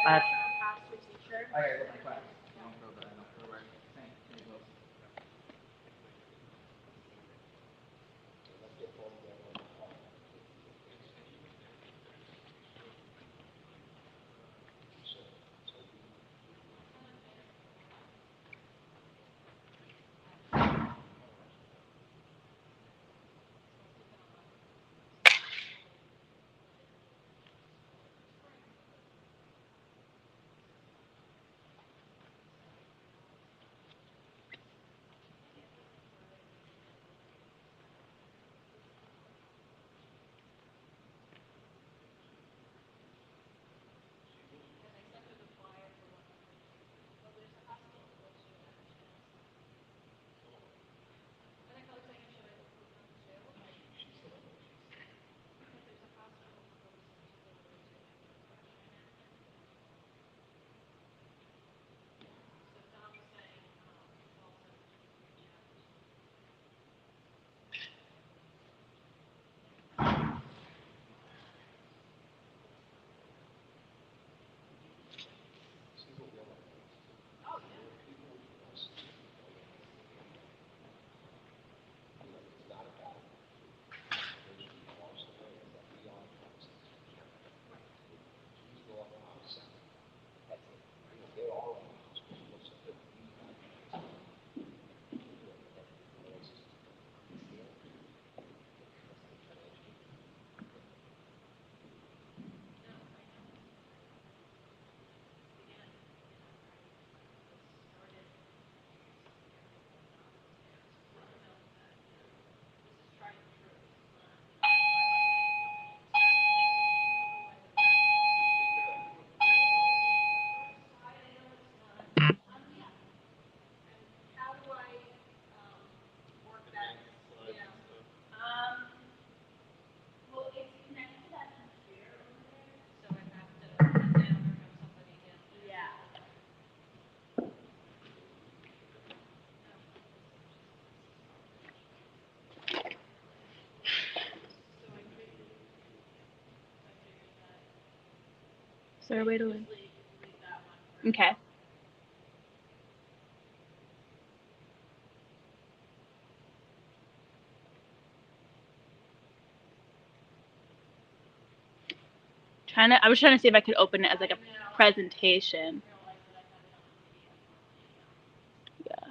I Is there a way to leave? Okay. I was trying to see if I could open it as like a presentation. Yeah.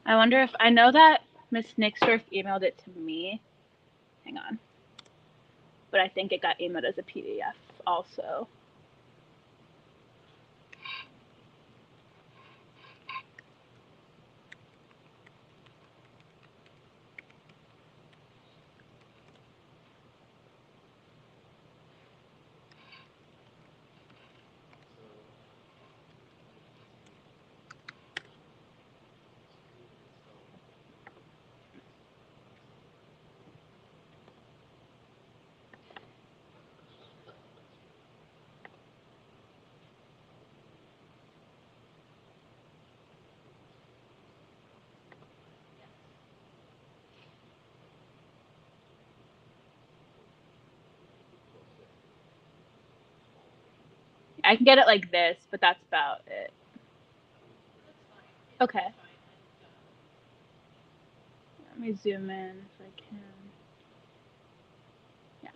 I wonder if I know that Miss Nixdorf emailed it to me. Hang on. But I think it got emailed as a PDF also. I can get it like this, but that's about it. Okay. Let me zoom in if I can. Yeah.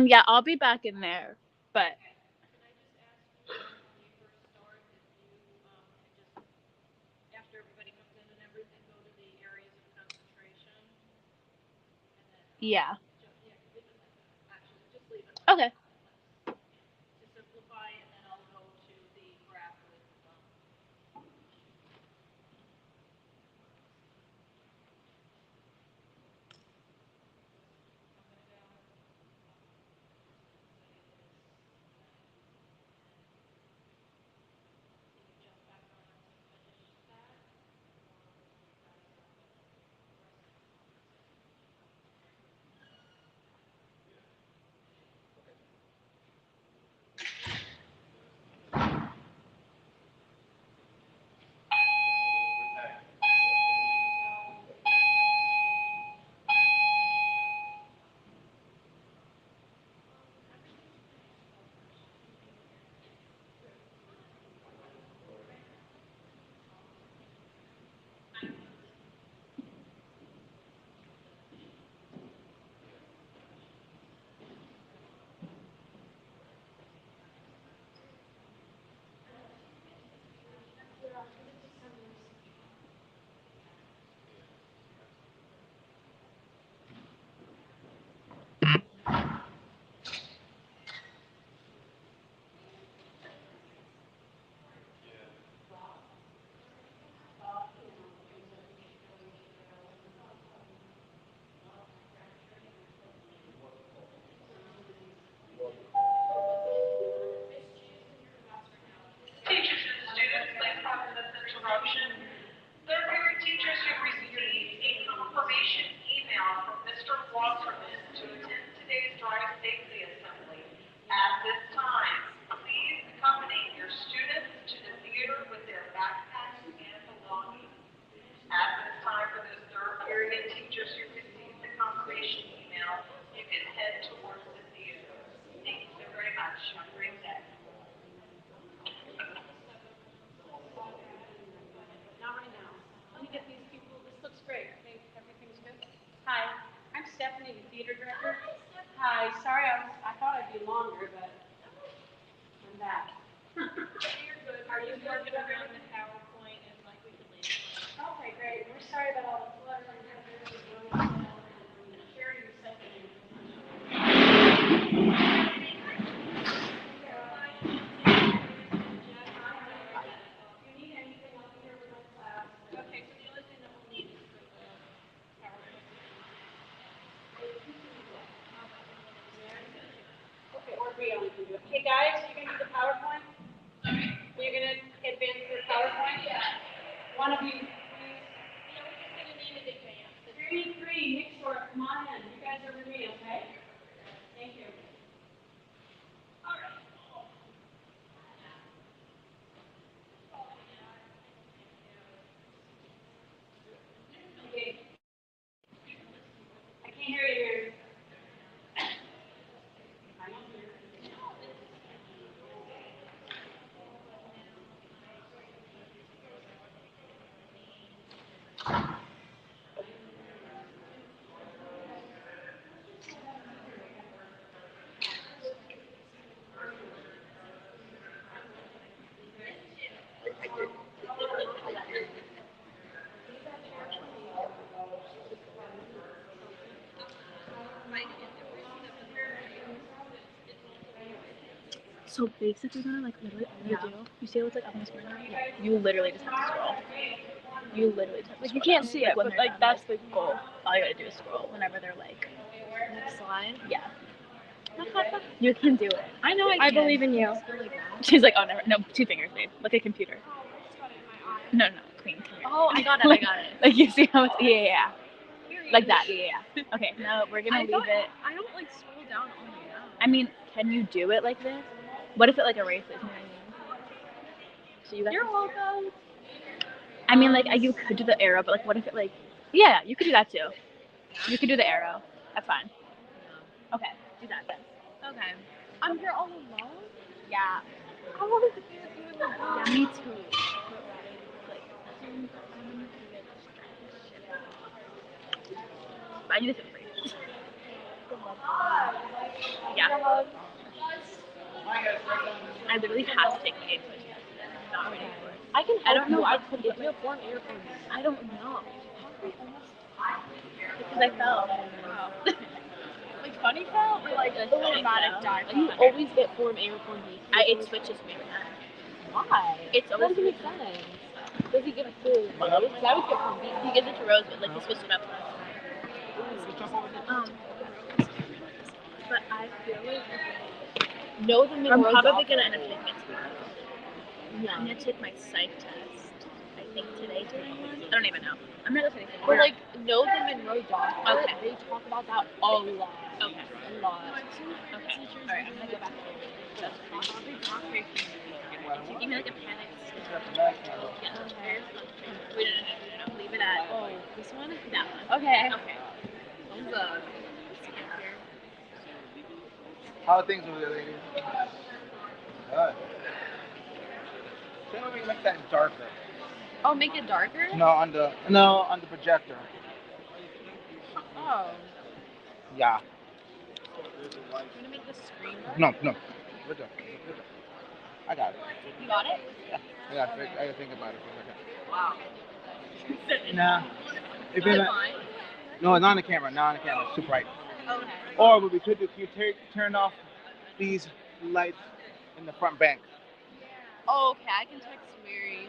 Yeah, I'll be back in there, but yeah. Okay. So basically, like literally all you do, you see what's like up on the screen? Yeah. You literally just have to scroll. You literally just have to Like scroll you can't down. see it, but like that's the goal. All you gotta do is scroll whenever they're like, Next slide. yeah. You can do it. I know I believe in you. She's like, oh, never. No, 2 fingers, babe. Look at computer. No, clean. Oh, I got it. I got it. Like you see how it's yeah. Like that, yeah. Okay, now we're gonna leave it. I don't like scroll down all the way down. I mean, can you do it like this? What if it like erases? You know what I mean? So you got. You're welcome. I mean, like you could do the arrow, but like, what if it like? Yeah, you could do that too. You could do the arrow. That's fine. Okay, do that then. Okay. I'm here all alone? Yeah. I wanted to be with you in the room. Yeah, me too. But I need to feel free. Yeah. I literally have to take my English test. I'm not ready for it. I can. I don't know. I could if you have 4 earphones. I don't know. Because I fell. Wow. Like funny fell or like automatic die? You always get form A or form B. It switches me every time. Why? It's That always doesn't make sense. Does he give it to Rose? Because I would get form B. He gives it to Rose, but like he switched it up. But I feel like know them in I'm Rose probably office. gonna end up taking it tomorrow. Yeah. I'm gonna take my psych test. I think today. I don't even know. I'm not listening. But like know them in Rose doctor. Okay. They talk about that a lot. Okay. A lot. Okay. Alright, I'm gonna go back to it. That's fine. If you give me like a panic no. Leave it at. Oh, this one? That one. Okay. Okay. Thumbs up. How are things over there, ladies? Good. Say we can make that darker. Oh, make it darker? No, on the projector. Oh. Yeah. You want to make the screen dark? No. We're done. I got it. You got it? Yeah. I gotta think about it for a second. Wow. Nah. Is it fine? No, not on the camera. Not on the camera. It's too bright. Okay. Or what we could do, you turn off these lights in the front bank. Oh, okay. I can text Mary.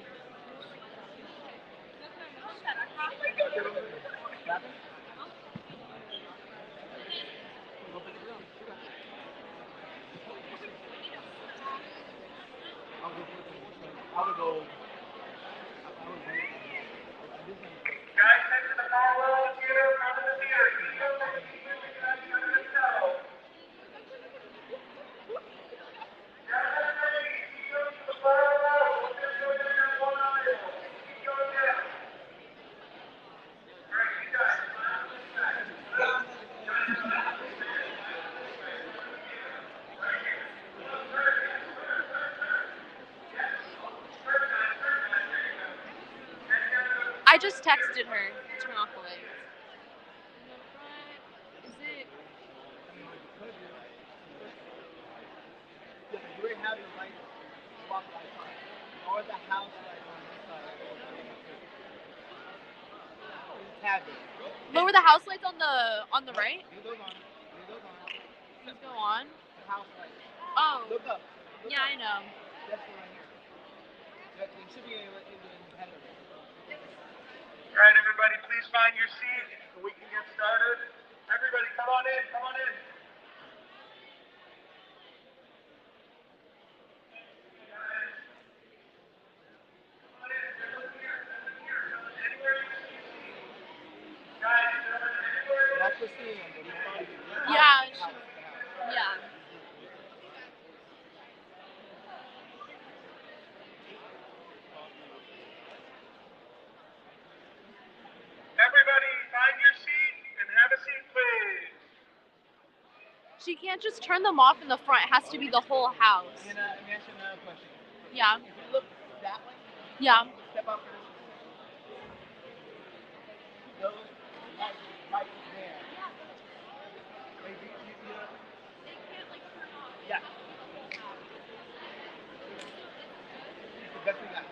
I just texted her to turn off the lights. In the front, is it? Yeah, you already have your lights, swap lights on. Or the house lights on this side. Just have it. What were the house lights on the right? Leave those on. Leave those on. These go on. The house lights. Oh. Look up. Yeah, I know. That's one right here. There should be an independent. All right, everybody, please find your seat so we can get started. Everybody, come on in, come on in. Not for seeing them, but we found you. Yeah. Yeah. Everybody, find your seat and have a seat, please. She can't just turn them off in the front. It has to be the whole house. And let me ask you another question. Yeah. If you look that way, Yeah. step out for this. Those lights right there. Like, yeah. It's the best we got.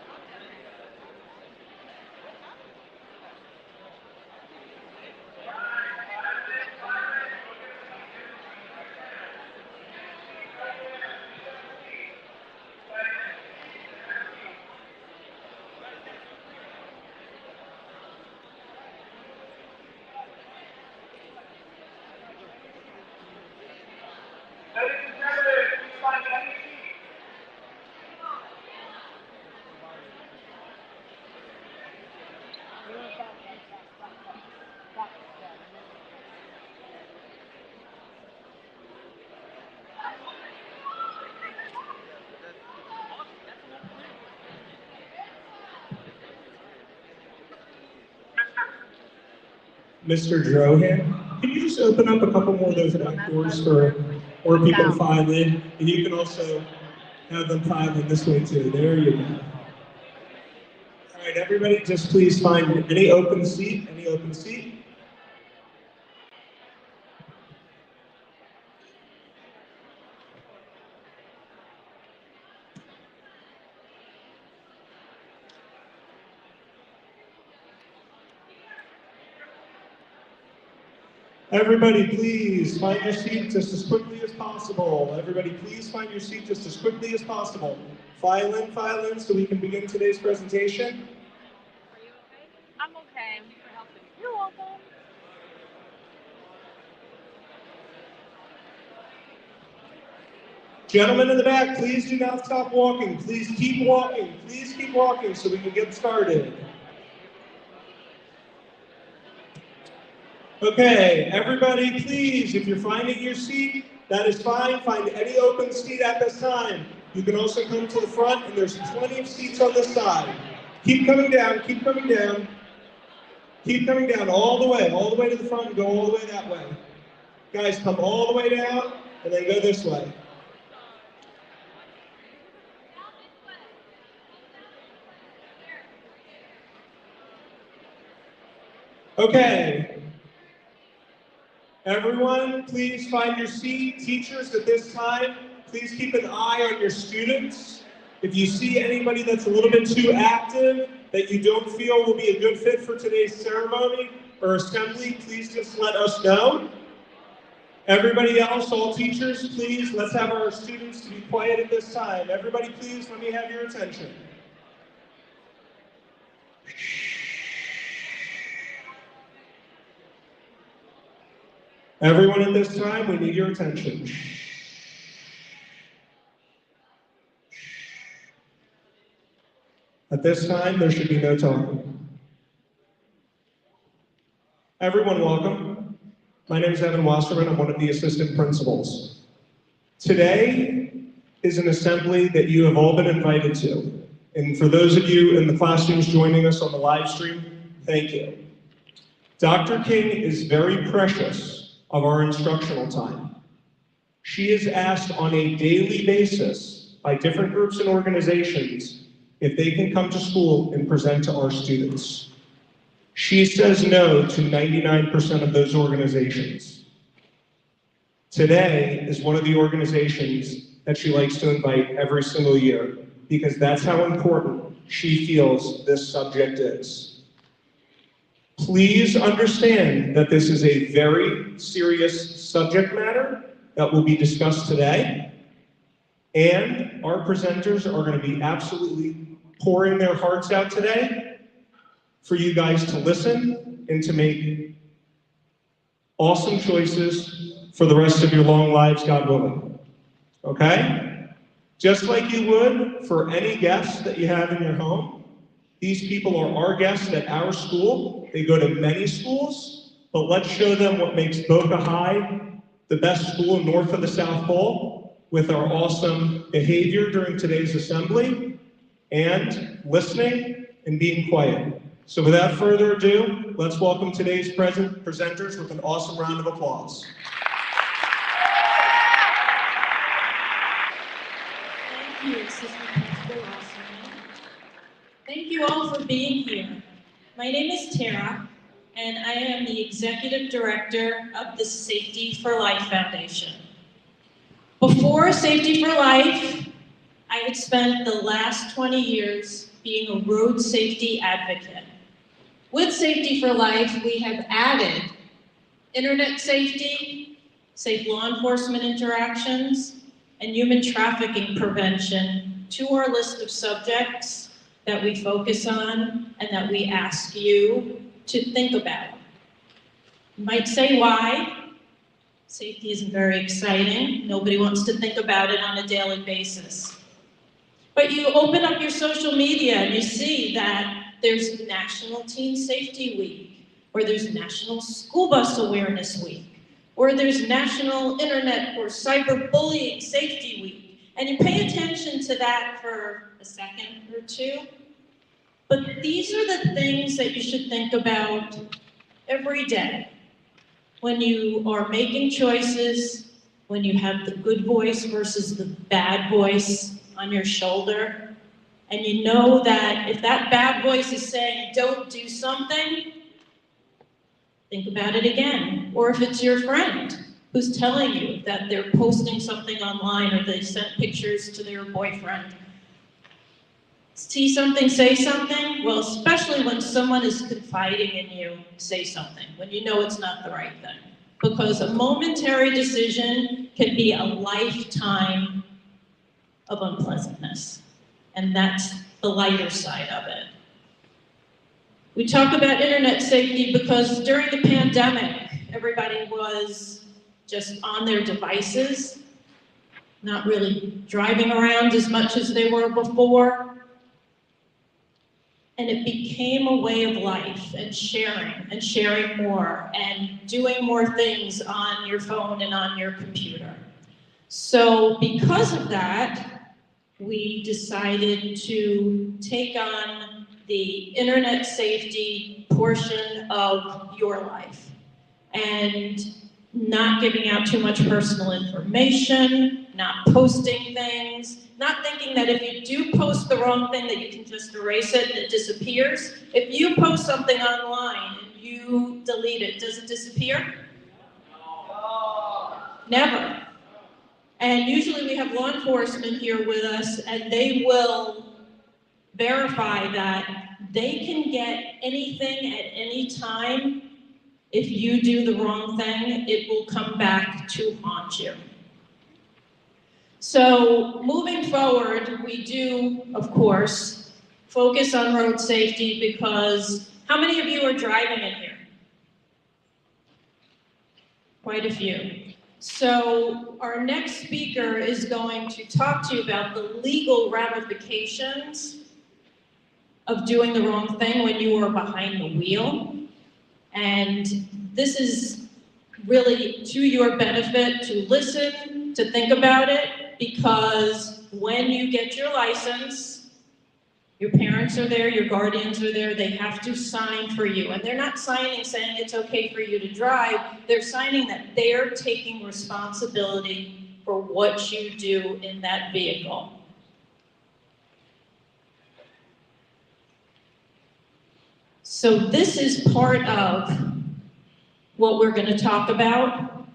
Ladies and gentlemen, please find any seat. Mr. Drohan, can you just open up a couple more of those back doors for more people to file in? And you can also have them file in this way too. There you go. All right, everybody, just please find any open seat, any open seat. Everybody, please find your seat just as quickly as possible. Everybody, please find your seat just as quickly as possible. File in, so we can begin today's presentation. Are you okay? I'm okay. Thank you for helping. You're welcome. Gentlemen in the back, please do not stop walking. Please keep walking. Please keep walking so we can get started. Okay, everybody, please, if you're finding your seat, that is fine. Find any open seat at this time. You can also come to the front, and there's plenty of seats on this side. Keep coming down, keep coming down. Keep coming down all the way to the front, and go all the way that way. Guys, come all the way down, and then go this way. Okay. Everyone, please find your seat. Teachers, at this time, please keep an eye on your students. If you see anybody that's a little bit too active, that you don't feel will be a good fit for today's ceremony or assembly, please just let us know. Everybody else, all teachers, please, let's have our students to be quiet at this time. Everybody, please, let me have your attention. Everyone at this time, we need your attention. At this time, there should be no talking. Everyone, welcome. My name is Evan Wasserman. I'm one of the assistant principals. Today is an assembly that you have all been invited to. And for those of you in the classrooms joining us on the live stream, thank you. Dr. King is very precious of our instructional time. She is asked on a daily basis by different groups and organizations if they can come to school and present to our students. She says no to 99% of those organizations. Today is one of the organizations that she likes to invite every single year because that's how important she feels this subject is. Please understand that this is a very serious subject matter that will be discussed today, and our presenters are going to be absolutely pouring their hearts out today for you guys to listen and to make awesome choices for the rest of your long lives, God willing. Okay? Just like you would for any guests that you have in your home, these people are our guests at our school. They go to many schools, but let's show them what makes Boca High the best school north of the South Pole with our awesome behavior during today's assembly and listening and being quiet. So without further ado, let's welcome today's presenters with an awesome round of applause. Thank you, Assistant Principal Wasserman. Thank you all for being here. My name is Tara, and I am the Executive Director of the Safety for Life Foundation. Before Safety for Life, I had spent the last 20 years being a road safety advocate. With Safety for Life, we have added internet safety, safe law enforcement interactions, and human trafficking prevention to our list of subjects that we focus on and that we ask you to think about. You might say why. Safety isn't very exciting. Nobody wants to think about it on a daily basis. But you open up your social media and you see that there's National Teen Safety Week, or there's National School Bus Awareness Week, or there's National Internet or Cyberbullying Safety Week, and you pay attention to that for a second or two. But these are the things that you should think about every day when you are making choices, when you have the good voice versus the bad voice on your shoulder, and you know that if that bad voice is saying don't do something, think about it again. Or if it's your friend who's telling you that they're posting something online or they sent pictures to their boyfriend. See something, say something? Well, especially when someone is confiding in you, say something, when you know it's not the right thing. Because a momentary decision can be a lifetime of unpleasantness. And that's the lighter side of it. We talk about internet safety because during the pandemic, everybody was just on their devices, not really driving around as much as they were before. And it became a way of life and sharing more and doing more things on your phone and on your computer. So because of that, we decided to take on the internet safety portion of your life and not giving out too much personal information, not posting things, not thinking that if you do post the wrong thing that you can just erase it and it disappears. If you post something online and you delete it, does it disappear? Never. And usually we have law enforcement here with us, and they will verify that they can get anything at any time. If you do the wrong thing, it will come back to haunt you. So moving forward, we do, of course, focus on road safety because how many of you are driving in here? Quite a few. So our next speaker is going to talk to you about the legal ramifications of doing the wrong thing when you are behind the wheel. And this is really to your benefit to listen, to think about it, because when you get your license, your parents are there, your guardians are there, they have to sign for you. And they're not signing saying it's okay for you to drive, they're signing that they're taking responsibility for what you do in that vehicle. So this is part of what we're going to talk about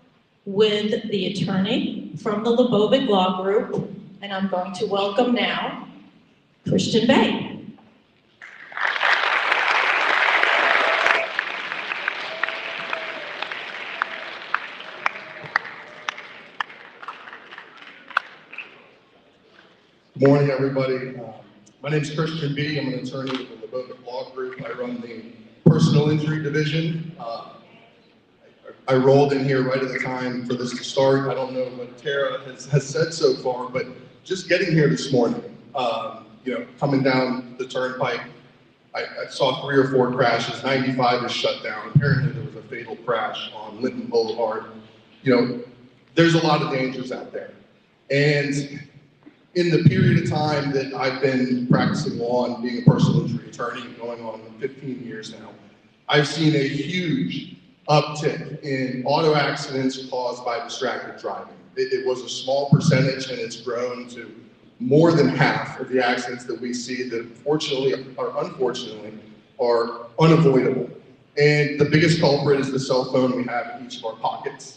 with the attorney from the Lebovic Law Group, and I'm going to welcome now Christian Bay. Good morning, everybody. My name is Christian B. I'm an attorney with the Lebovic Law Group. I run the personal injury division. I rolled in here right at the time for this to start. I don't know what Tara has said so far, but just getting here this morning, coming down the turnpike, I saw 3 or 4 crashes. 95 is shut down. Apparently there was a fatal crash on Linton Boulevard. There's a lot of dangers out there. And in the period of time that I've been practicing law and being a personal injury attorney, going on 15 years now, I've seen a huge uptick in auto accidents caused by distracted driving. It was a small percentage, and it's grown to more than half of the accidents that we see that fortunately or unfortunately are unavoidable. And the biggest culprit is the cell phone we have in each of our pockets.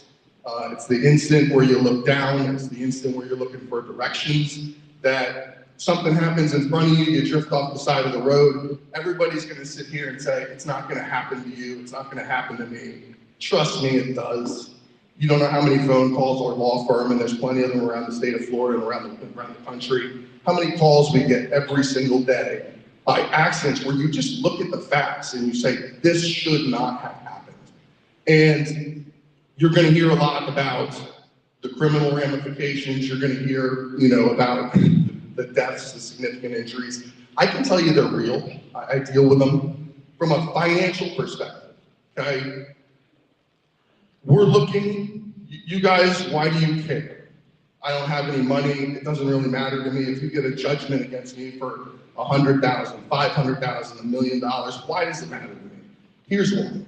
It's the instant where you look down, it's the instant where you're looking for directions, that something happens in front of you, you drift off the side of the road. Everybody's gonna sit here and say, it's not gonna happen to you, it's not gonna happen to me. Trust me, it does. You don't know how many phone calls our law firm, and there's plenty of them around the state of Florida and around the country, how many calls we get every single day by accidents where you just look at the facts and you say, this should not have happened. And you're going to hear a lot about the criminal ramifications. You're going to hear, about the deaths, the significant injuries. I can tell you they're real. I deal with them from a financial perspective, okay? We're looking, you guys, why do you care? I don't have any money. It doesn't really matter to me. If you get a judgment against me for $100,000, $500,000, $1 million, why does it matter to me? Here's why.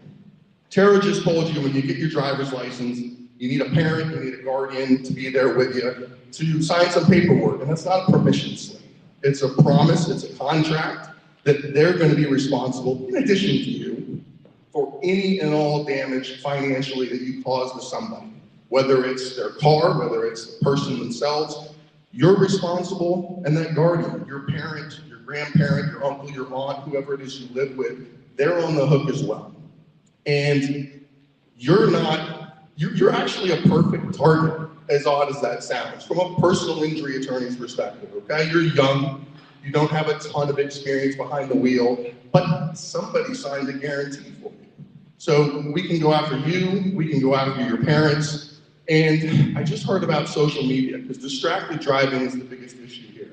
Tara just told you when you get your driver's license, you need a parent, you need a guardian to be there with you to sign some paperwork, and that's not a permission slip. It's a promise, it's a contract that they're going to be responsible, in addition to you, for any and all damage financially that you cause to somebody. Whether it's their car, whether it's the person themselves, you're responsible, and that guardian, your parent, your grandparent, your uncle, your aunt, whoever it is you live with, they're on the hook as well. And you're actually a perfect target, as odd as that sounds, from a personal injury attorney's perspective, okay? You're young, you don't have a ton of experience behind the wheel, but somebody signed a guarantee for you. So we can go after you, we can go after your parents, and I just heard about social media, because distracted driving is the biggest issue here.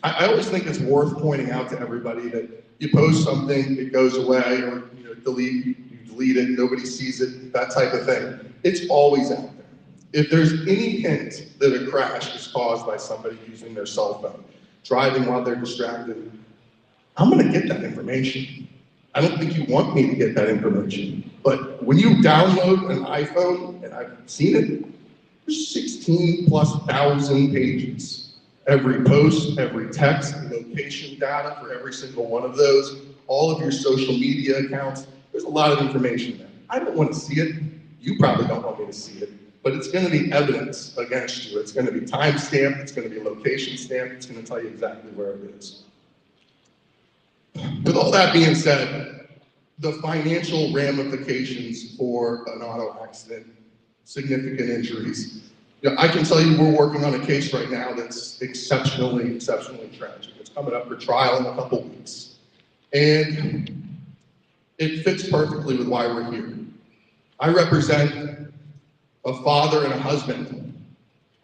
I always think it's worth pointing out to everybody that you post something, it goes away, or delete it, nobody sees it, that type of thing. It's always out there. If there's any hint that a crash is caused by somebody using their cell phone, driving while they're distracted, I'm gonna get that information. I don't think you want me to get that information, but when you download an iPhone, and I've seen it, there's 16,000+ pages. Every post, every text, location data for every single one of those, all of your social media accounts, there's a lot of information there. I don't want to see it. You probably don't want me to see it, but it's going to be evidence against you. It's going to be time stamped. It's going to be location stamped. It's going to tell you exactly where it is. With all that being said, the financial ramifications for an auto accident, significant injuries. I can tell you we're working on a case right now that's exceptionally tragic. It's coming up for trial in a couple weeks. And it fits perfectly with why we're here. I represent a father and a husband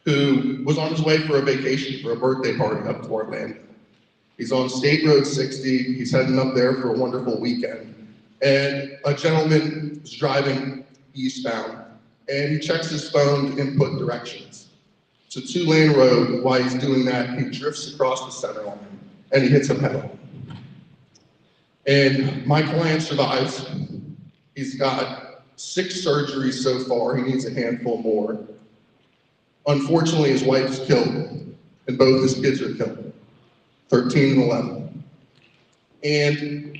who was on his way for a vacation, for a birthday party up to Orlando. He's on State Road 60, he's heading up there for a wonderful weekend. And a gentleman is driving eastbound, and he checks his phone to input directions. It's a 2-lane road. While he's doing that, he drifts across the center line, and he hits a pedal. And my client survives. He's got 6 surgeries so far. He needs a handful more. Unfortunately, his wife's killed, and both his kids are killed, 13 and 11. And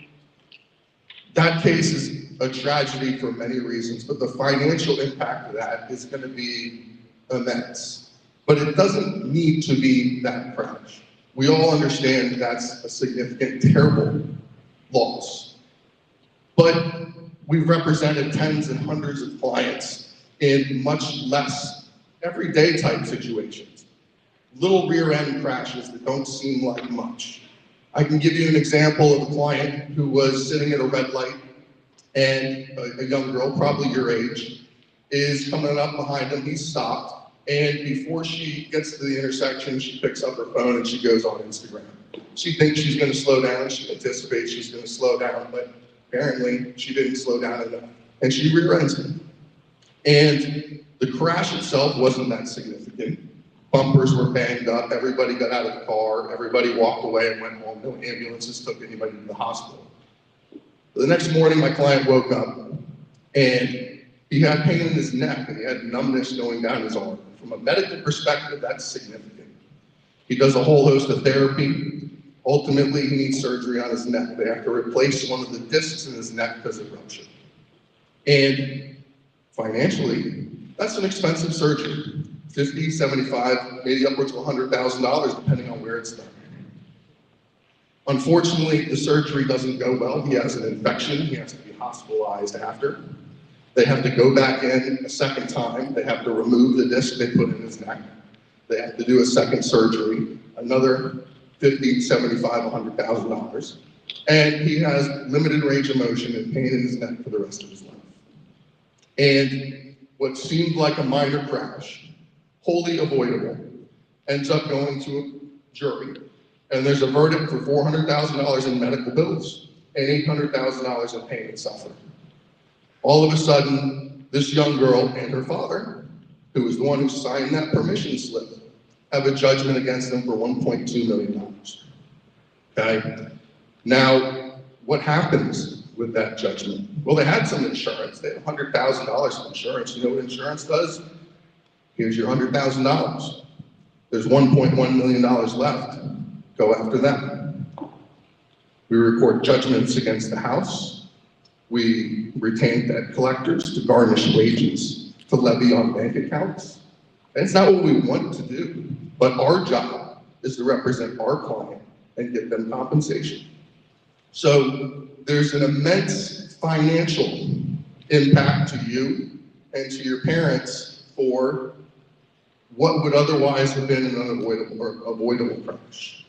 That case is a tragedy for many reasons, but the financial impact of that is going to be immense. But it doesn't need to be that crash. We all understand that's a significant, terrible loss. But we've represented tens and hundreds of clients in much less everyday type situations. Little rear end crashes that don't seem like much. I can give you an example of a client who was sitting at a red light and a young girl, probably your age, is coming up behind him. He's stopped, and before she gets to the intersection, she picks up her phone and she goes on Instagram. She thinks she's going to slow down. She anticipates she's going to slow down, but apparently she didn't slow down enough, and she rear-ends him. And the crash itself wasn't that significant. Bumpers were banged up, everybody got out of the car, everybody walked away and went home. No ambulances took anybody to the hospital. The next morning, my client woke up and he had pain in his neck and he had numbness going down his arm. From a medical perspective, that's significant. He does a whole host of therapy. Ultimately, he needs surgery on his neck. They have to replace one of the discs in his neck because it ruptured. And financially, that's an expensive surgery. $50, $75, maybe upwards of $100,000, depending on where it's done. Unfortunately, the surgery doesn't go well. He has an infection. He has to be hospitalized after. They have to go back in a second time. They have to remove the disc they put in his neck. They have to do a second surgery, another $50, $75, $100,000. And he has limited range of motion and pain in his neck for the rest of his life. And what seemed like a minor crash, wholly avoidable, ends up going to a jury, and there's a verdict for $400,000 in medical bills and $800,000 in pain and suffering. All of a sudden, this young girl and her father, who was the one who signed that permission slip, have a judgment against them for $1.2 million. Okay? Now, what happens with that judgment? Well, they had some insurance. They had $100,000 of insurance. You know what insurance does? Here's your $100,000. There's $1.1 million left. Go after that. We record judgments against the house. We retain debt collectors to garnish wages, to levy on bank accounts. And it's not what we want to do, but our job is to represent our client and give them compensation. So there's an immense financial impact to you and to your parents for what would otherwise have been an unavoidable or avoidable crash.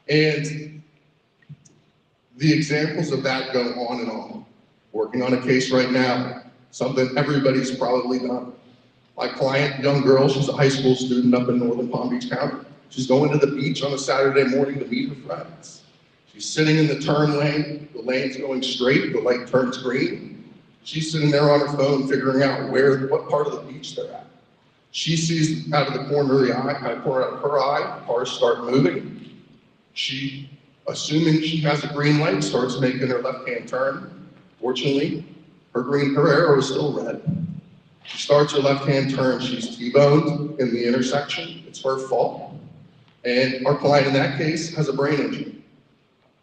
And the examples of that go on and on. Working on a case right now, something everybody's probably done. My client, young girl, she's a high school student up in northern Palm Beach County. She's going to the beach on a Saturday morning to meet her friends. She's sitting in the turn lane, the lane's going straight, the light turns green. She's sitting there on her phone figuring out what part of the beach they're at. She sees out of the corner of her eye, cars start moving. She, assuming she has a green light, starts making her left-hand turn. Fortunately, her arrow is still red. She starts her left-hand turn. She's T-boned in the intersection. It's her fault. And our client in that case has a brain injury.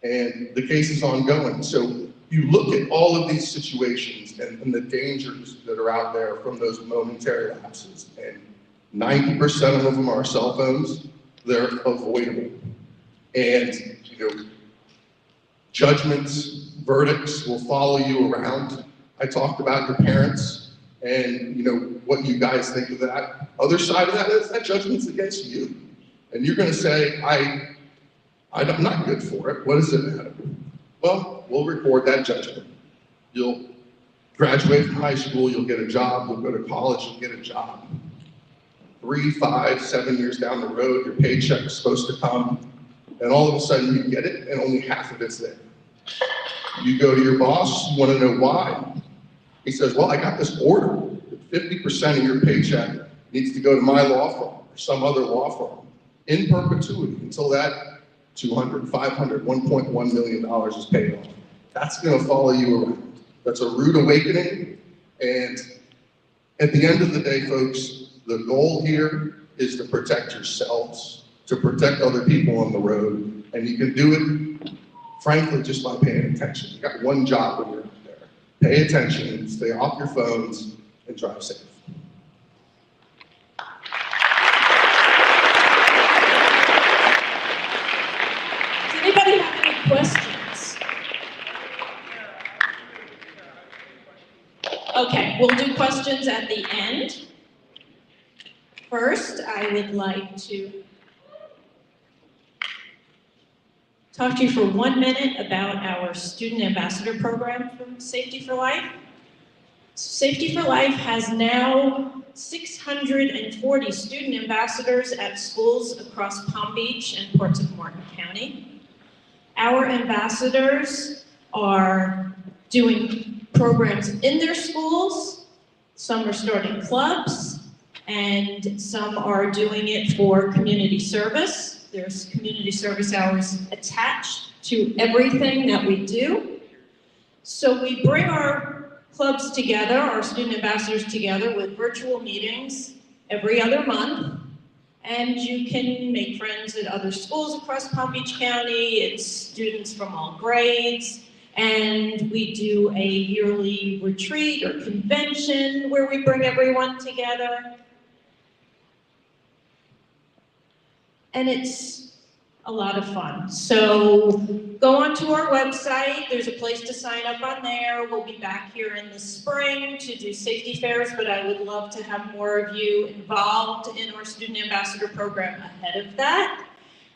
And the case is ongoing. So you look at all of these situations and the dangers that are out there from those momentary lapses. And 90% of them are cell phones. They're avoidable. And, judgments, verdicts will follow you around. I talked about your parents and, what you guys think of that. Other side of that is that judgment's against you. And you're going to say, I'm not good for it. What does it matter? Well, we'll record that judgment. You'll graduate from high school, you'll get a job, you'll go to college, you'll get a job. 3, 5, 7 years down the road, your paycheck is supposed to come, and all of a sudden you get it, and only half of it's there. You go to your boss, you want to know why. He says, well, I got this order that 50% of your paycheck needs to go to my law firm or some other law firm in perpetuity until that $200, $500, $1.1 million is paid off. That's going to follow you around. That's a rude awakening. And at the end of the day, folks, the goal here is to protect yourselves, to protect other people on the road. And you can do it, frankly, just by paying attention. You got one job when you're pay attention, stay off your phones, and drive safe. Does anybody have any questions? Okay, we'll do questions at the end. First, I would like to talk to you for 1 minute about our Student Ambassador Program from Safety for Life. Safety for Life has now 640 student ambassadors at schools across Palm Beach and parts of Martin County. Our ambassadors are doing programs in their schools, some are starting clubs, and some are doing it for community service. There's community service hours attached to everything that we do. So we bring our clubs together, our student ambassadors together with virtual meetings every other month. And you can make friends at other schools across Palm Beach County. It's students from all grades. And we do a yearly retreat or convention where we bring everyone together. And it's a lot of fun. So go onto our website. There's a place to sign up on there. We'll be back here in the spring to do safety fairs, but I would love to have more of you involved in our Student Ambassador Program ahead of that.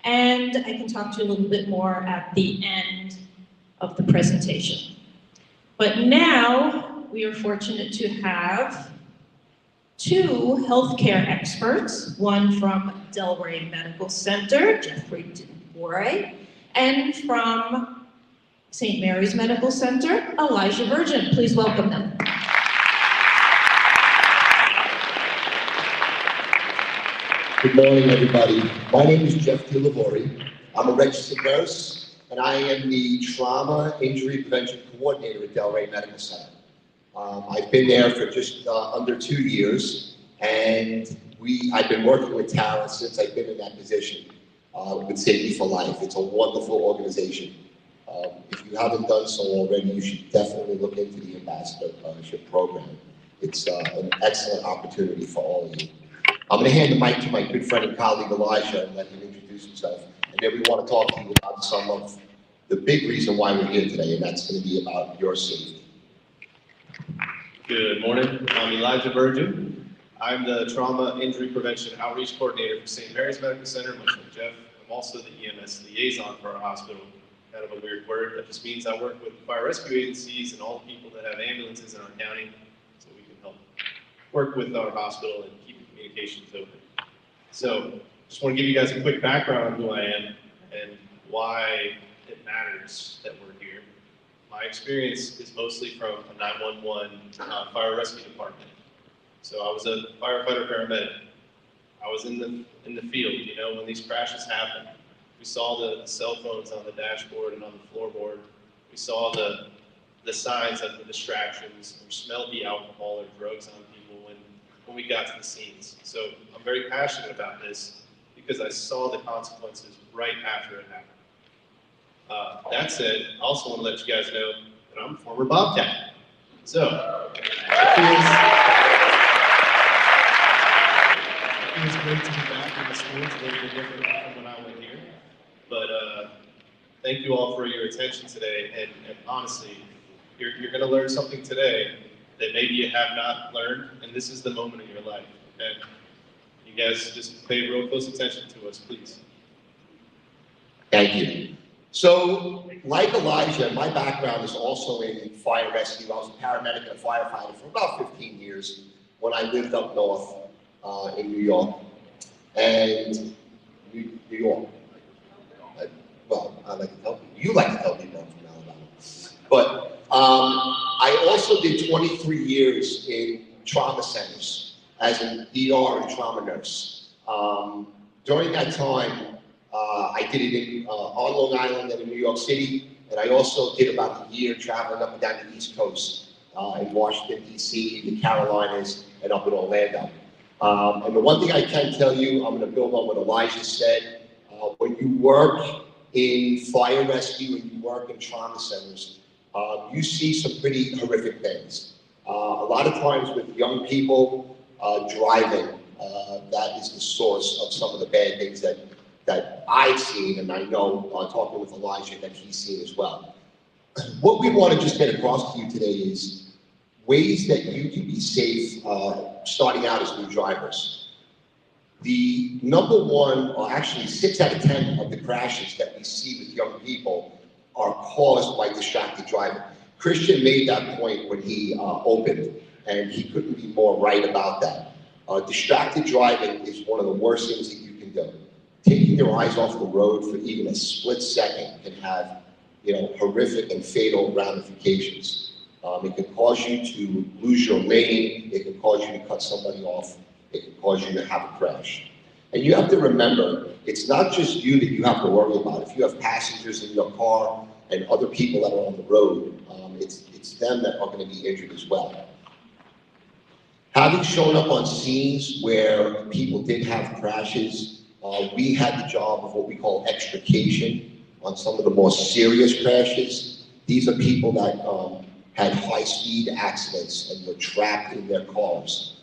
And I can talk to you a little bit more at the end of the presentation. But now we are fortunate to have two healthcare experts, one from Delray Medical Center, Jeffrey Dubois, and from St. Mary's Medical Center, Elijah Virgin. Please welcome them. Good morning, everybody. My name is Jeff Dubois. I'm a registered nurse, and I am the Trauma Injury Prevention Coordinator at Delray Medical Center. I've been there for just under 2 years, and I've been working with Tara since I've been in that position with Safety for Life. It's a wonderful organization. If you haven't done so already, you should definitely look into the ambassadorship program. It's an excellent opportunity for all of you. I'm going to hand the mic to my good friend and colleague Elijah and let him introduce himself. And then we want to talk to you about some of the big reason why we're here today, and that's going to be about your safety. Good morning, I'm Elijah Virgin. I'm the Trauma Injury Prevention Outreach Coordinator for St. Mary's Medical Center, much like Jeff. I'm also the EMS liaison for our hospital. Kind of a weird word, that just means I work with fire rescue agencies and all the people that have ambulances in our county, so we can help work with our hospital and keep the communications open. So, just want to give you guys a quick background on who I am and why it matters that we're here. My experience is mostly from a 911 fire rescue department. So I was a firefighter paramedic. I was in the field, you know, when these crashes happen. We saw the cell phones on the dashboard and on the floorboard. We saw the signs of the distractions, or smelled the alcohol or drugs on people when we got to the scenes. So I'm very passionate about this because I saw the consequences right after it happened. That said, I also want to let you guys know that I'm a former Bobcat. So, it feels great to be back in the school. It's a little bit different from when I went here. But thank you all for your attention today. And honestly, you're going to learn something today that maybe you have not learned, and this is the moment of your life. Okay? You guys just pay real close attention to us, please. Thank you. So, like Elijah, my background is also in fire rescue. I was a paramedic and a firefighter for about 15 years when I lived up north in New York. And New York. Well, I like to tell people. You like to tell people I'm from Alabama. But I also did 23 years in trauma centers as an ER and trauma nurse. During that time, I did it on Long Island and in New York City, and I also did about a year traveling up and down the East Coast in Washington, D.C., the Carolinas, and up in Orlando. And the one thing I can tell you, I'm going to build on what Elijah said, when you work in fire rescue and you work in trauma centers, you see some pretty horrific things. A lot of times with young people driving, that is the source of some of the bad things that I've seen, and I know, talking with Elijah, that he's seen as well. What we want to just get across to you today is ways that you can be safe starting out as new drivers. The number one, or actually 6 out of 10 of the crashes that we see with young people are caused by distracted driving. Christian made that point when he opened, and he couldn't be more right about that. Distracted driving is one of the worst things that you can do. Taking your eyes off the road for even a split second can have, horrific and fatal ramifications. It can cause you to lose your lane. It can cause you to cut somebody off. It can cause you to have a crash. And you have to remember, it's not just you that you have to worry about. If you have passengers in your car and other people that are on the road, it's them that are going to be injured as well. Having shown up on scenes where people did have crashes, we had the job of what we call extrication on some of the more serious crashes. These are people that had high-speed accidents and were trapped in their cars.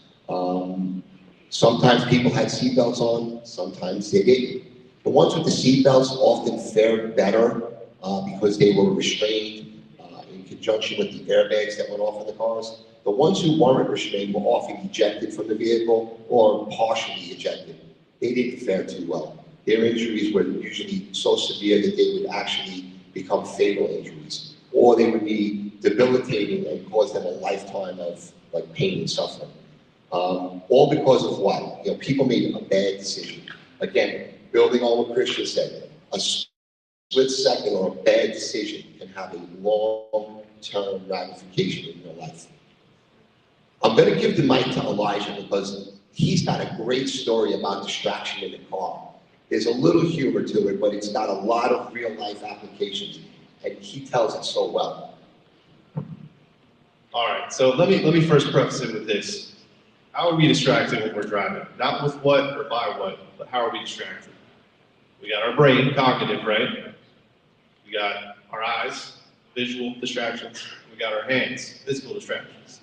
Sometimes people had seatbelts on, sometimes they didn't. The ones with the seatbelts often fared better because they were restrained in conjunction with the airbags that went off in the cars. The ones who weren't restrained were often ejected from the vehicle or partially ejected. They didn't fare too well. Their injuries were usually so severe that they would actually become fatal injuries, or they would be debilitating and cause them a lifetime of pain and suffering. All because of what? People made a bad decision. Again, building on what Christian said, a split second or a bad decision can have a long-term ramification in your life. I'm going to give the mic to Elijah because he's got a great story about distraction in the car. There's a little humor to it, but it's got a lot of real-life applications, and he tells it so well. All right, so let me first preface it with this. How are we distracted when we're driving? Not with what or by what, but how are we distracted? We got our brain, cognitive, right? We got our eyes, visual distractions. We got our hands, physical distractions.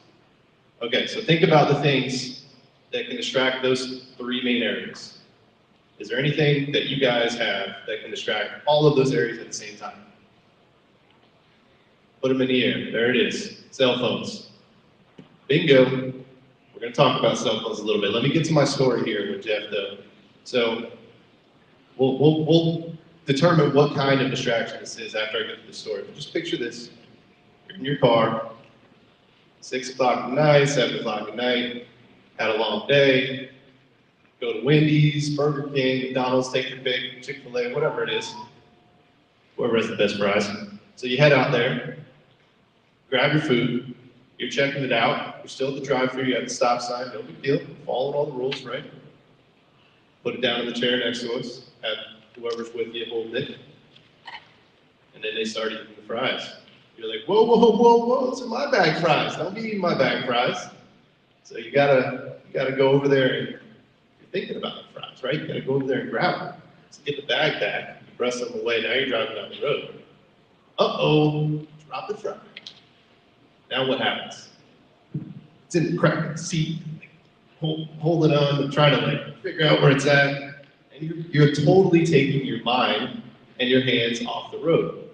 Okay, so think about the things that can distract those 3 main areas. Is there anything that you guys have that can distract all of those areas at the same time? Put them in the air. There it is. Cell phones. Bingo. We're going to talk about cell phones a little bit. Let me get to my story here with Jeff, though. So we'll determine what kind of distraction this is after I get to the story. But just picture this. You're in your car, 6 o'clock at night, 7 o'clock at night, had a long day, go to Wendy's, Burger King, McDonald's, take your pick, Chick-fil-A, whatever it is, whoever has the best fries. So you head out there, grab your food, you're checking it out, you're still at the drive-thru, you have the stop sign, no big deal, following all the rules, right? Put it down in the chair next to us, have whoever's with you holding it, and then they start eating the fries. You're like, whoa, whoa, whoa, whoa, those are my bag fries, don't be eating my bag fries. So you gotta go over there and you're thinking about the fries, right? You gotta go over there and grab them. So get the bag back, you press them away, now you're driving down the road. Uh-oh, drop the fry. Now what happens? It's in the crack of the seat, hold it on, trying to figure out where it's at, and you're totally taking your mind and your hands off the road.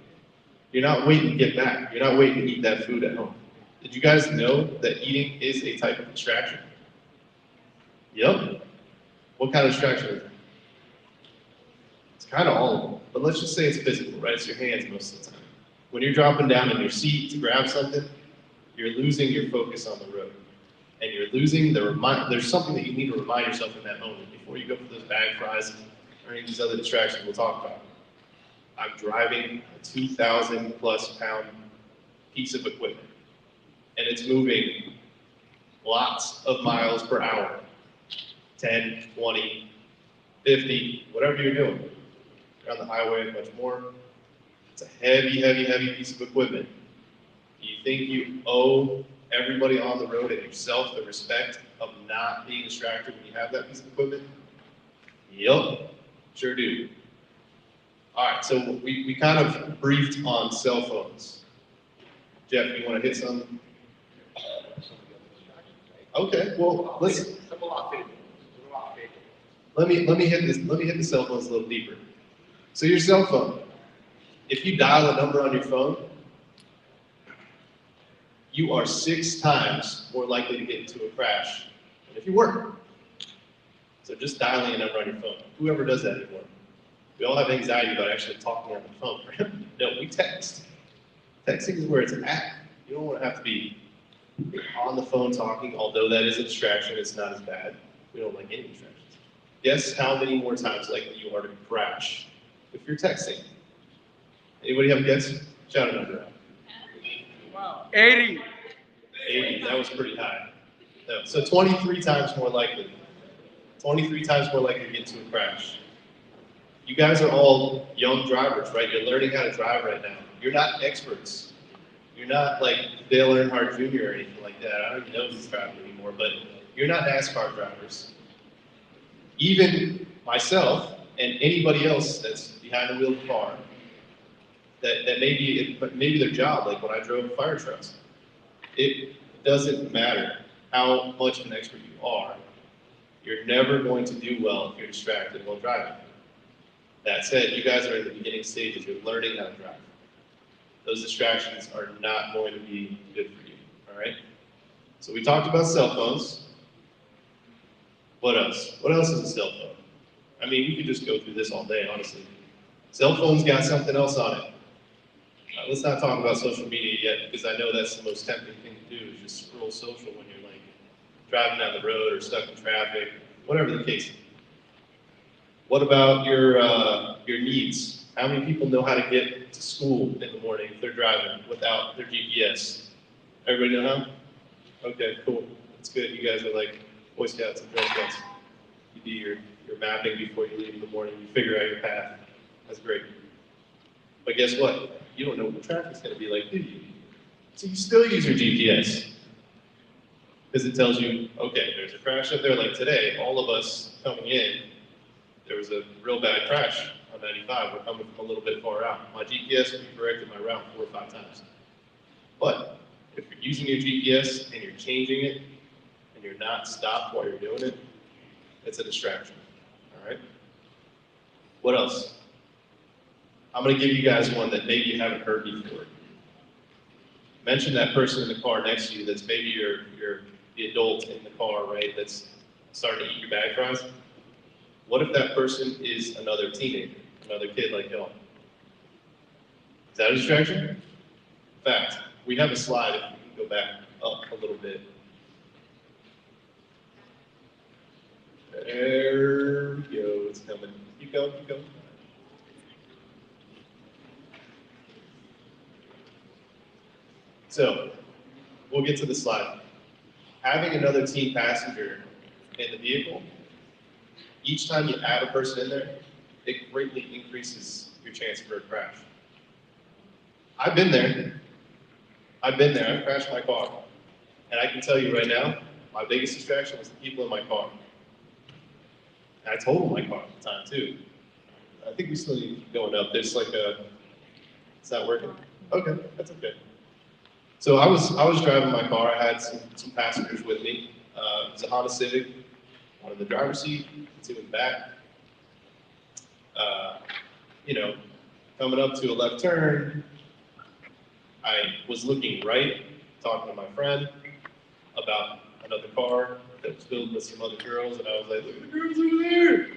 You're not waiting to get back. You're not waiting to eat that food at home. Did you guys know that eating is a type of distraction? Yep. What kind of distraction is it? It's kind of all of them, but let's just say it's physical, right? It's your hands most of the time. When you're dropping down in your seat to grab something, you're losing your focus on the road. And you're losing there's something that you need to remind yourself in that moment before you go for those bag fries or any of these other distractions we'll talk about. I'm driving a 2,000 plus pound piece of equipment, and it's moving lots of miles per hour, 10, 20, 50, whatever you're doing. You're on the highway, much more. It's a heavy, heavy, heavy piece of equipment. Do you think you owe everybody on the road and yourself the respect of not being distracted when you have that piece of equipment? Yep, sure do. All right, so we kind of briefed on cell phones. Jeff, you want to hit some? Okay, well, let's. Let me hit this. Let me hit the cell phones a little deeper. So your cell phone, if you dial a number on your phone, you are 6 times more likely to get into a crash than if you weren't. So just dialing a number on your phone. Whoever does that anymore? We all have anxiety about actually talking on the phone. No, we text. Texting is where it's at. You don't want to have to be on the phone talking, although that is a distraction. It's not as bad. We don't like any distractions. Guess how many more times likely you are to crash if you're texting? Anybody have a guess? Shout a number out. Wow. 80. 80, that was pretty high. No, so 23 times more likely. 23 times more likely to get into a crash. You guys are all young drivers, right? You're learning how to drive right now. You're not experts. You're not like Dale Earnhardt Jr. or anything like that. I don't even know if he's driving anymore, but you're not NASCAR drivers. Even myself and anybody else that's behind the wheel of the car, that maybe their job, like when I drove fire trucks, it doesn't matter how much of an expert you are, you're never going to do well if you're distracted while driving. That said, you guys are in the beginning stages of learning how to drive. Those distractions are not going to be good for you, all right? So we talked about cell phones. What else? What else is a cell phone? I mean, you could just go through this all day, honestly. Cell phone's got something else on it. Let's not talk about social media yet, because I know that's the most tempting thing to do, is just scroll social when you're like driving down the road or stuck in traffic, whatever the case. What about your needs? How many people know how to get to school in the morning if they're driving without their GPS? Everybody know how? Okay, cool. That's good. You guys are like Boy Scouts and Girl Scouts. You do your mapping before you leave in the morning. You figure out your path. That's great. But guess what? You don't know what the traffic's going to be like, do you? So you still use your GPS. Because it tells you, okay, there's a crash up there. Like today, all of us coming in, there was a real bad crash on 95. We're coming from a little bit far out. My GPS corrected my route 4 or 5 times. But if you're using your GPS and you're changing it, and you're not stopped while you're doing it, it's a distraction, all right? What else? I'm gonna give you guys one that maybe you haven't heard before. Mention that person in the car next to you that's maybe you're the adult in the car, right, that's starting to eat your bag fries. What if that person is another teenager, another kid like y'all? Is that a distraction? In fact, we have a slide, if you can go back up a little bit. There we go, it's coming. Keep going, keep going. So, we'll get to the slide. Having another teen passenger in the vehicle, each time you add a person in there, it greatly increases your chance for a crash. I've been there. I've crashed my car. And I can tell you right now, my biggest distraction was the people in my car. And I totaled my car at the time too. I think we still need to keep going up. There's like it's not working? Okay, that's okay. So I was driving my car. I had some passengers with me. It was a Honda Civic, one in the driver's seat, 2 in the back. You know, coming up to a left turn, I was looking right, talking to my friend about another car that was filled with some other girls, and I was like, look at the girls over there.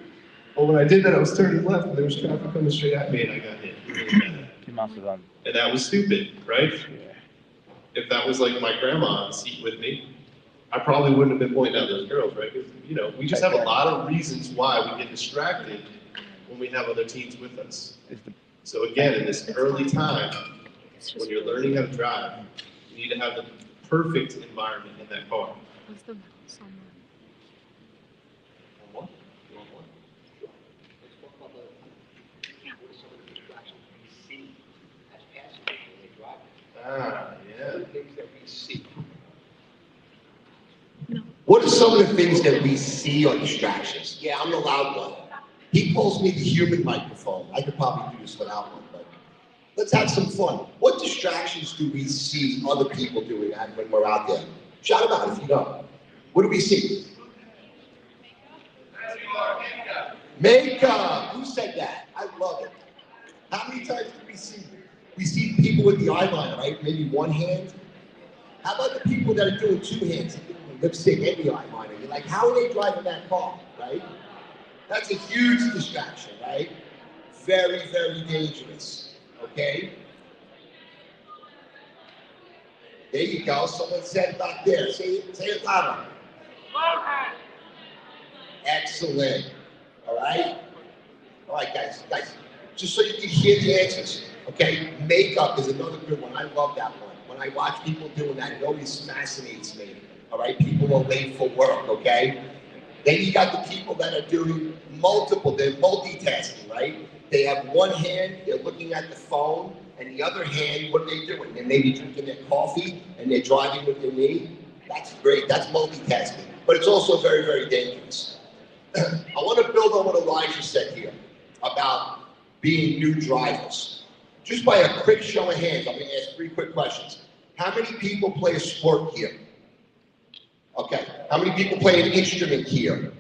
Well, when I did that, I was turning left, and there was traffic coming straight at me, and I got hit. And that was stupid, right? Yeah. If that was like my grandma on the seat with me, I probably wouldn't have been pointing out those girls, right? Because, you know, we just have a lot of reasons why we get distracted when we have other teens with us. So again, in this early time, when you're learning how to drive, you need to have the perfect environment in that car. What's the song? What? You want one? Sure. Let's talk about what are some of the distractions we see as passengers when they drive? Yeah. The things that we see. No. What are some of the things that we see are distractions? Yeah, I'm the loud one. He calls me the human microphone. I could probably do this without one, but Let's have some fun. What distractions do we see other people doing when we're out there? Shout them out if you know. What do we see? Makeup. Who said that? I love it. How many times do we see? We see people with the eyeliner, right? Maybe one hand. How about the people that are doing two hands, lipstick and the eyeliner? You're like, how are they driving that car, right? That's a huge distraction, right? Very, very dangerous, okay? There you go. Someone said back there. Say it louder. Excellent. All right? All right, guys, just so you can hear the answers, okay? Makeup is another good one. I love that one. When I watch people doing that, it always fascinates me. All right? People are late for work, okay? Then you got the people that are doing they're multitasking, right? They have one hand, they're looking at the phone, and the other hand, what are they doing? They may be drinking their coffee and they're driving with their knee. That's great, that's multitasking. But it's also very, very dangerous. I want to build on what Elijah said here about being new drivers. Just by a quick show of hands, I'm going to ask 3 quick questions. How many people play a sport here? Okay. How many people play an instrument here?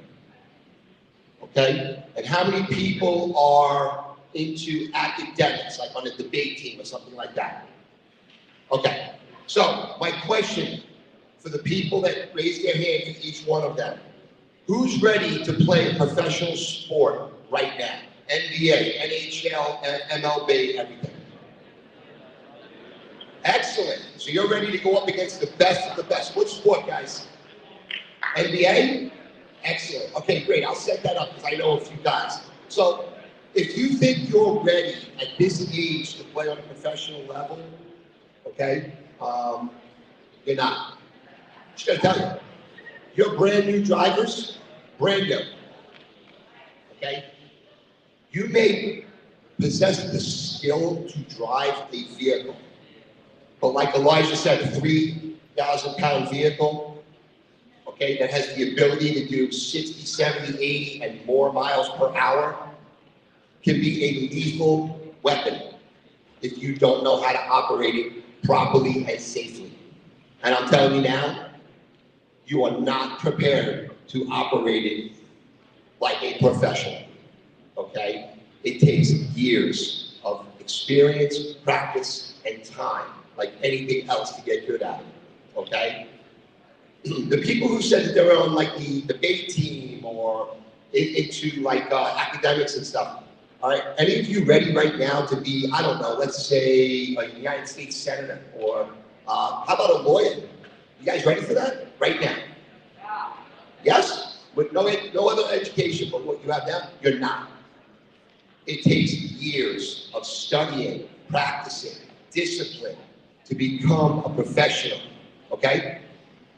Okay. And how many people are into academics, like on a debate team or something like that? Okay. So my question for the people that raise their hand, for each one of them, who's ready to play a professional sport right now? NBA, NHL, MLB, everything. Excellent. So you're ready to go up against the best of the best. What sport, guys? NBA? Excellent. Okay, great. I'll set that up because I know a few guys. So if you think you're ready at this age to play on a professional level, okay, you're not. Just gotta tell you, you're brand new drivers, brand new. Okay? You may possess the skill to drive a vehicle, but like Elijah said, a 3,000-pound vehicle, okay, that has the ability to do 60, 70, 80, and more miles per hour can be a lethal weapon if you don't know how to operate it properly and safely. And I'm telling you now, you are not prepared to operate it like a professional, okay? It takes years of experience, practice, and time, like anything else, to get good at it, okay? The people who said that they were on like the debate team or into like academics and stuff, all right, any of you ready right now to be, I don't know, let's say a United States Senator or how about a lawyer? You guys ready for that? Right now? Yes? With no other education but what you have now, you're not. It takes years of studying, practicing, discipline to become a professional, okay?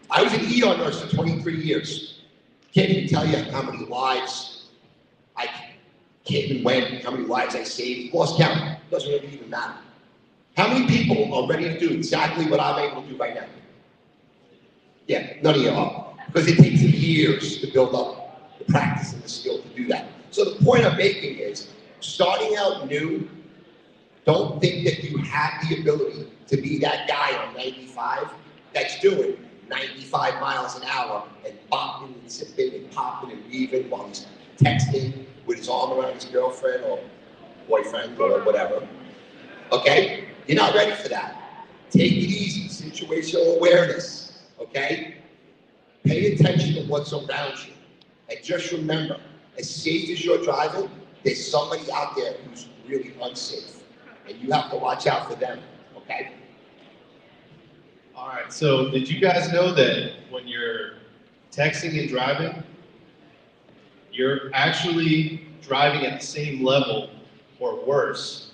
I was an ER nurse for 23 years. Can't even tell you how many lives I came and went, how many lives I saved. Lost count. Doesn't really even matter. How many people are ready to do exactly what I'm able to do right now? Yeah, none of you are. Because it takes years to build up the practice and the skill to do that. So the point I'm making is, starting out new, don't think that you have the ability to be that guy on 95 that's doing 95 miles an hour and bopping and zipping and popping and weaving while he's texting with his arm around his girlfriend or boyfriend or whatever. Okay? You're not ready for that. Take it easy, situational awareness, okay? Pay attention to what's around you. And just remember, as safe as you're driving, there's somebody out there who's really unsafe. And you have to watch out for them, okay? All right, so did you guys know that when you're texting and driving, you're actually driving at the same level or worse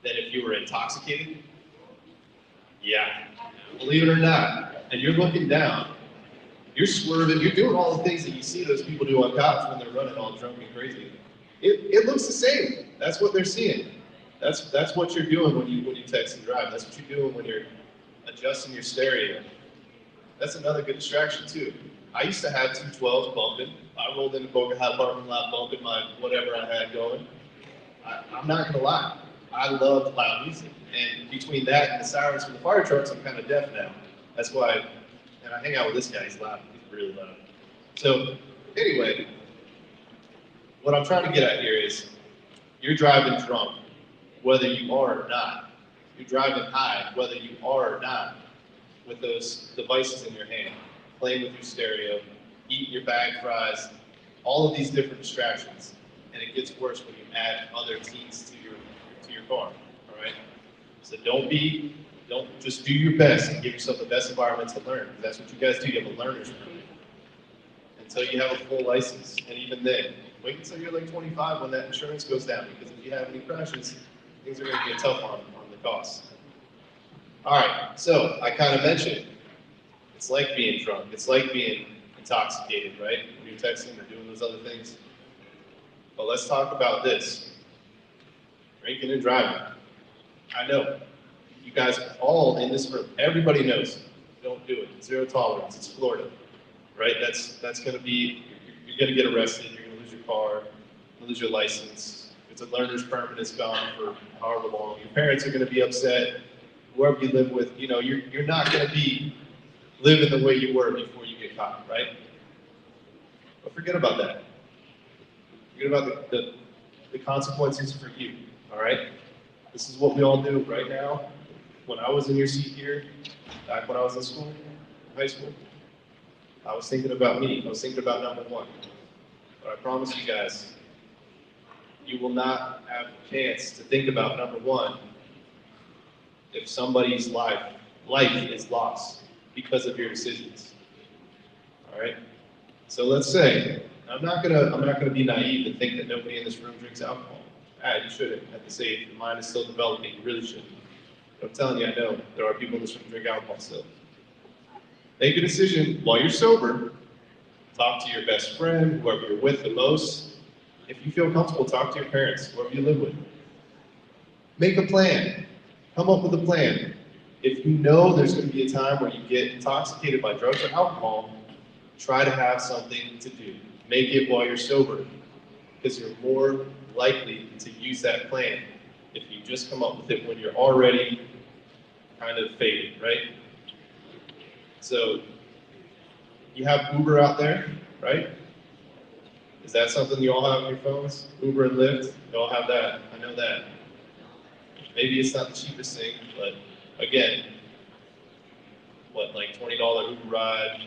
than if you were intoxicated? Yeah, believe it or not. And you're looking down, you're swerving, you're doing all the things that you see those people do on cops when they're running all drunk and crazy. It looks the same. That's what they're seeing. That's what you're doing when you text and drive. That's what you're doing when you're adjusting your stereo. That's another good distraction too. I used to have 212s bumping. I rolled into Boca High parking lot bumping my whatever I had going. I'm not gonna lie. I love loud music. And between that and the sirens from the fire trucks, I'm kind of deaf now. That's why, and I hang out with this guy, he's loud, he's really loud. So anyway, what I'm trying to get at here is, you're driving drunk, whether you are or not. You're driving high, whether you are or not, with those devices in your hand, playing with your stereo, eating your bag fries, all of these different distractions. And it gets worse when you add other teens to your car, all right? So don't just do your best and give yourself the best environment to learn. That's what you guys do, you have a learner's permit. Until you have a full license, and even then, wait until you're like 25 when that insurance goes down, because if you have any crashes, things are gonna get tough on the costs. All right, so I kind of mentioned, it's like being drunk, it's like being intoxicated, right? When you're texting or doing those other things. But let's talk about this, drinking and driving. I know, you guys all in this room, everybody knows, don't do it, zero tolerance, it's Florida, right? That's gonna be, you're gonna get arrested, you're gonna lose your car, you're gonna lose your license. It's a learner's permit, it's gone for however long. Your parents are gonna be upset, whoever you live with, you know, you're not gonna be living the way you were before you get caught, right? But forget about that. Forget about the consequences for you, all right? This is what we all do right now. When I was in your seat here, back when I was in school, high school, I was thinking about me. I was thinking about number one. But I promise you guys, you will not have a chance to think about number one if somebody's life is lost because of your decisions. All right? So let's say, I'm not gonna be naive and think that nobody in this room drinks alcohol. You shouldn't. At this age, your mind is still developing. You really shouldn't. But I'm telling you, I know there are people in this room who drink alcohol still. Make a decision while you're sober. Talk to your best friend, whoever you're with the most. If you feel comfortable, talk to your parents, whoever you live with. Make a plan. Come up with a plan. If you know there's going to be a time where you get intoxicated by drugs or alcohol, try to have something to do. Make it while you're sober, because you're more likely to use that plan if you just come up with it when you're already kind of faded, right? So you have Uber out there, right? Is that something you all have on your phones? Uber and Lyft, you all have that, I know that. Maybe it's not the cheapest thing, but again, what, like $20 Uber ride,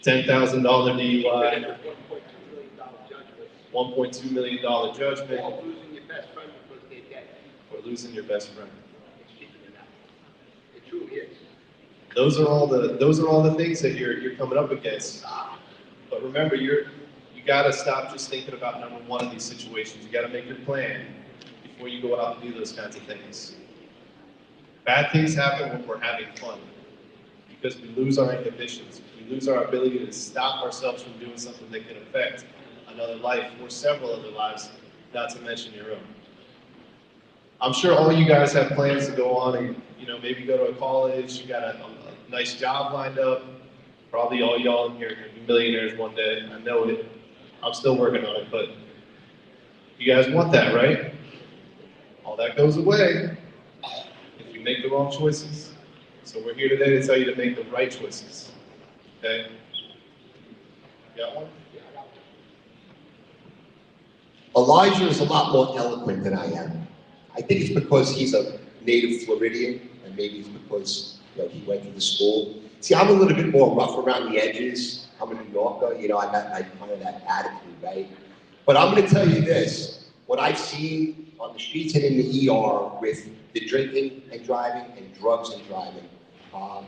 $10,000 DUI, $1.2 million judgment, Or losing your best friend because they're dead. or losing your best friend. It's cheaper than that. It truly is. Those are all the things that you're coming up against. But remember, you gotta stop just thinking about number one in these situations. You gotta make your plan before you go out and do those kinds of things. Bad things happen when we're having fun, because we lose our inhibitions. We lose our ability to stop ourselves from doing something that can affect another life or several other lives, not to mention your own. I'm sure all you guys have plans to go on and, maybe go to a college, you got a nice job lined up. Probably all y'all in here are gonna be millionaires one day. I know it. I'm still working on it, but you guys want that, right? All that goes away if you make the wrong choices. So we're here today to tell you to make the right choices, okay? Got one? Elijah is a lot more eloquent than I am. I think it's because he's a native Floridian, and maybe it's because he went to the school. See, I'm a little bit more rough around the edges. I'm a New Yorker, I got kind of that attitude, right? But I'm going to tell you this: what I've seen on the streets and in the ER with the drinking and driving and drugs and driving,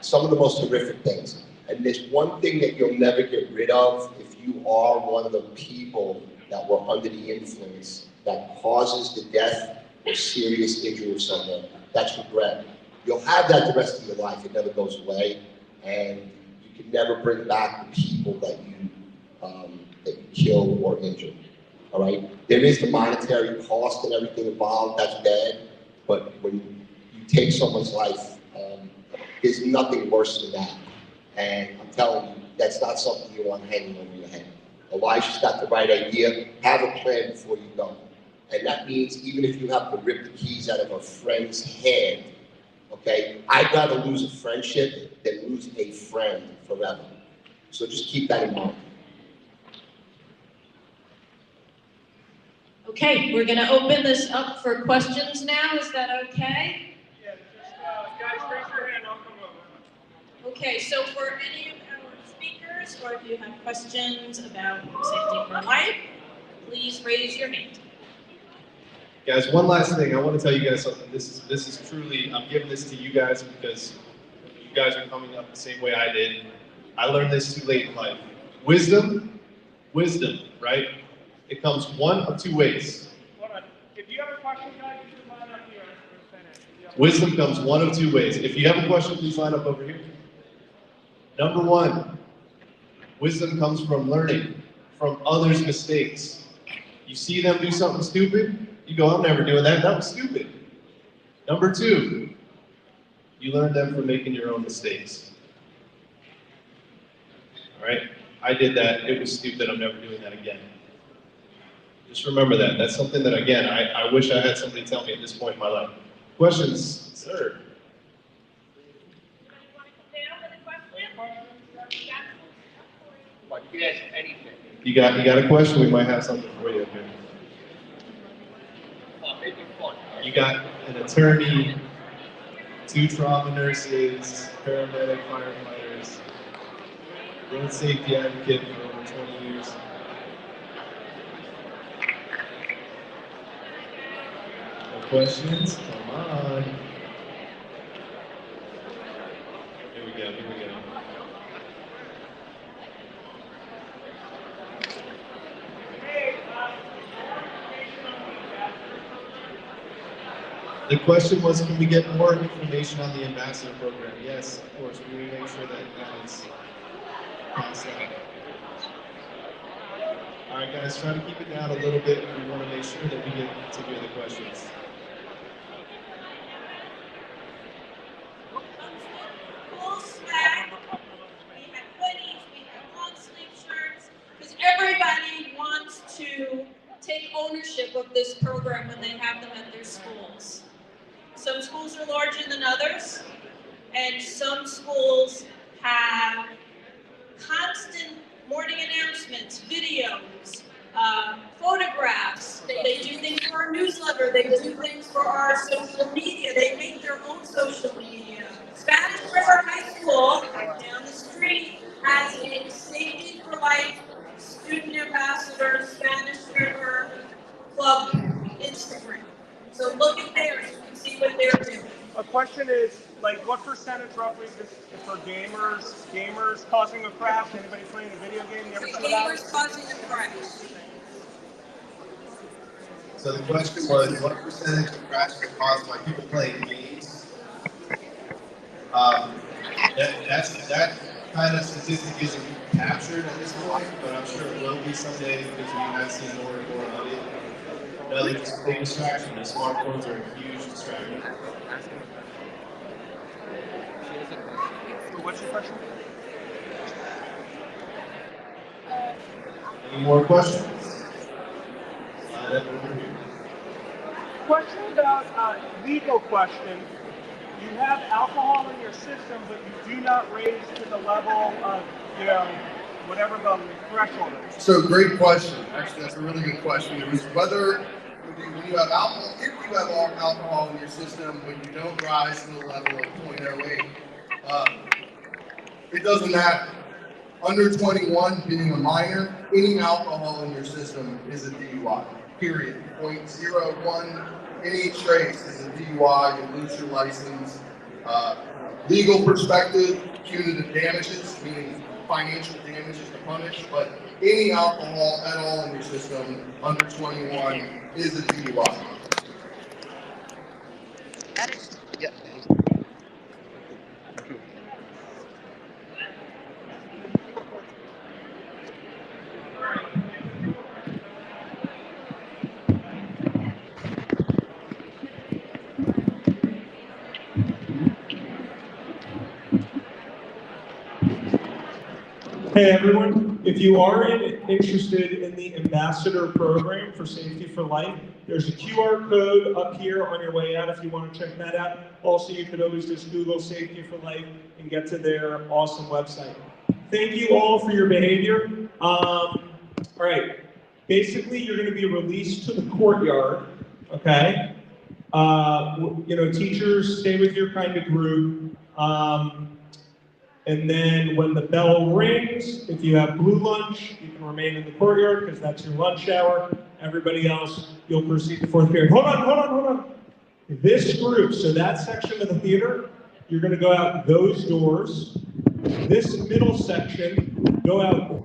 some of the most horrific things. And there's one thing that you'll never get rid of if you are one of the people that were under the influence that causes the death or serious injury of someone. That's regret. You'll have that the rest of your life. It never goes away. And you can never bring back the people that you kill or injure. All right? There is the monetary cost and everything involved. That's bad. But when you take someone's life, there's nothing worse than that. And I'm telling you, that's not something you want hanging over your head. Elijah's got the right idea. Have a plan before you go. And that means even if you have to rip the keys out of a friend's hand, okay, I'd rather lose a friendship than lose a friend forever. So just keep that in mind. Okay, we're gonna open this up for questions now, is that okay? Yeah, just, guys, raise your hand, I'll come over. Okay, so for any of our speakers, or if you have questions about Safety for Life, please raise your hand. Guys, one last thing. I want to tell you guys something. This is truly, I'm giving this to you guys because you guys are coming up the same way I did. I learned this too late in life. Wisdom, right? It comes one of two ways. Hold on. If you have a question, guys, you can line up here. Wisdom comes one of two ways. If you have a question, please line up over here. Number one, wisdom comes from learning from others' mistakes. You see them do something stupid, you go, I'm never doing that. That was stupid. Number two, you learn them from making your own mistakes. All right? I did that. It was stupid. I'm never doing that again. Just remember that. That's something that, again, I wish I had somebody tell me at this point in my life. Questions, sir? But you can ask anything. You got a question? We might have something for you. Okay. Make it fun. You got an attorney, 2 trauma nurses, paramedic, firefighters, road safety advocate for over 20 years. No questions? Come on. Here we go. The question was, can we get more information on the ambassador program? Yes, of course. We will make sure that is passed out. All right, guys, try to keep it down a little bit. We want to make sure that we get to hear the questions. Full swag. We have hoodies, we have long sleeve shirts, because everybody wants to take ownership of this program when they have them at their schools. Some schools are larger than others, and some schools have constant morning announcements, videos, photographs. They do things for our newsletter. They do things for our social media. They make their own social media. Spanish River High School, right down the street, has a Safety for Life student ambassador Spanish River Club Instagram. So look at theirs. See what they're doing. A question is, like, what percentage roughly is for gamers causing a crash? Anybody playing a video game? You ever see that? Gamers causing a crash. So the question was, what percentage of crashes are caused by people playing games? That kind of statistic isn't captured at this point, but I'm sure it will be someday because we have seen more and more of it. Another big distraction. The smartphones are a huge distraction. What's your question? Any more questions? Line up over here. Question about legal question. You have alcohol in your system, but you do not raise to the level of, whatever the threshold is. So great question. Actually, that's a really good question. It was whether when you have alcohol, if you have alcohol in your system, when you don't rise to the level of 0.08, it doesn't matter. Under 21, being a minor, any alcohol in your system is a DUI. Period. 0.01. Any trace is a DUI. You lose your license. Legal perspective, punitive damages, meaning financial damages to punish, but any alcohol at all in your system under 21 is a DUI. Yeah. Hey everyone, if you are in interested in the ambassador program for Safety for Life, there's a QR code up here on your way out if you want to check that out. Also, you could always just Google Safety for Life and get to their awesome website. Thank you all for your behavior. All right, basically you're going to be released to the courtyard, okay? You know, teachers, stay with your kind of group. And then when the bell rings, if you have blue lunch, you can remain in the courtyard because that's your lunch hour. Everybody else, you'll proceed to fourth period. Hold on. This group, so that section of the theater, you're going to go out those doors. This middle section, go out